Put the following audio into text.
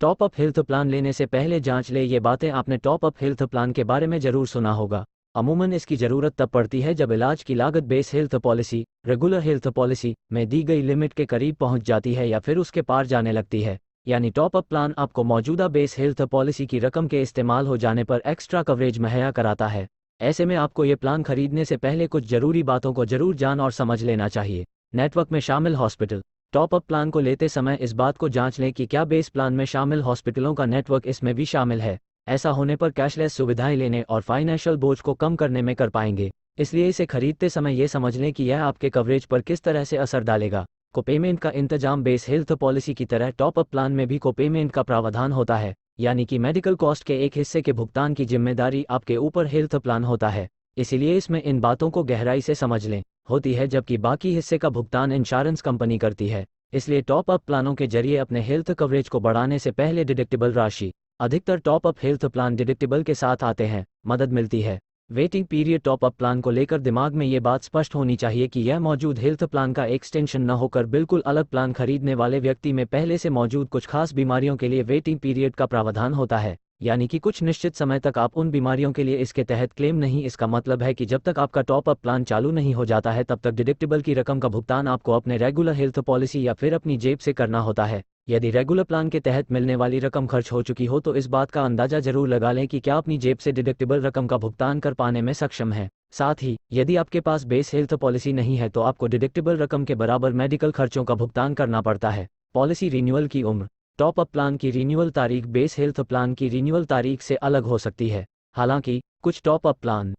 Top up health plan लेने से पहले जांच ले ये बातें आपने टॉप अप हेल्थ प्लान के बारे में ज़रूर सुना होगा। अमूमन इसकी ज़रूरत तब पड़ती है जब इलाज की लागत base health policy regular health policy में दी गई लिमिट के करीब पहुंच जाती है या फिर उसके पार जाने लगती है। यानी टॉप अप प्लान आपको मौजूदा बेस हेल्थ पॉलिसी की रकम के इस्तेमाल हो जाने पर एक्स्ट्रा कवरेज मुहैया कराता है। ऐसे में आपको ये प्लान खरीदने से पहले कुछ ज़रूरी बातों को ज़रूर जान और समझ लेना चाहिए। नेटवर्क में शामिल हॉस्पिटल। टॉप अप प्लान को लेते समय इस बात को जांच लें कि क्या बेस प्लान में शामिल हॉस्पिटलों का नेटवर्क इसमें भी शामिल है। ऐसा होने पर कैशलेस सुविधाएं लेने और फाइनेंशियल बोझ को कम करने में कर पाएंगे। इसलिए इसे खरीदते समय ये समझ लें कि यह आपके कवरेज पर किस तरह से असर डालेगा। कोपेमेंट का इंतजाम। बेस हेल्थ पॉलिसी की तरह टॉप अप प्लान में भी कोपेमेंट का प्रावधान होता है, यानी कि मेडिकल कॉस्ट के एक हिस्से के भुगतान की जिम्मेदारी आपके ऊपर हेल्थ प्लान होता है। इसीलिए इसमें इन बातों को गहराई से समझ लें होती है, जबकि बाकी हिस्से का भुगतान इंश्योरेंस कंपनी करती है। इसलिए टॉप अप प्लानों के जरिए अपने हेल्थ कवरेज को बढ़ाने से पहले डिडक्टिबल राशि। अधिकतर top up health plan deductible के साथ आते हैं, मदद मिलती है। Waiting period. Top up plan को लेकर दिमाग में ये बात स्पष्ट होनी चाहिए कि यह मौजूद हेल्थ प्लान का एक्सटेंशन न होकर बिल्कुल अलग प्लान खरीदने वाले व्यक्ति में पहले से मौजूद कुछ खास बीमारियों के लिए वेटिंग पीरियड का प्रावधान होता है, यानी कि कुछ निश्चित समय तक आप उन बीमारियों के लिए इसके तहत क्लेम नहीं। इसका मतलब है कि जब तक आपका टॉप अप प्लान चालू नहीं हो जाता है तब तक डिडक्टिबल की रकम का भुगतान आपको अपने रेगुलर हेल्थ पॉलिसी या फिर अपनी जेब से करना होता है। यदि रेगुलर प्लान के तहत मिलने वाली रकम खर्च हो चुकी हो तो इस बात का अंदाजा जरूर लगा लें कि क्या अपनी जेब से डिडक्टिबल रकम का भुगतान कर पाने में सक्षम है। साथ ही यदि आपके पास बेस हेल्थ पॉलिसी नहीं है तो आपको डिडक्टिबल रकम के बराबर मेडिकल खर्चों का भुगतान करना पड़ता है। पॉलिसी रिन्यूअल की उम्र। टॉप अप प्लान की रिन्यूअल तारीख बेस हेल्थ प्लान की रिन्यूअल तारीख से अलग हो सकती है। हालांकि कुछ टॉप अप प्लान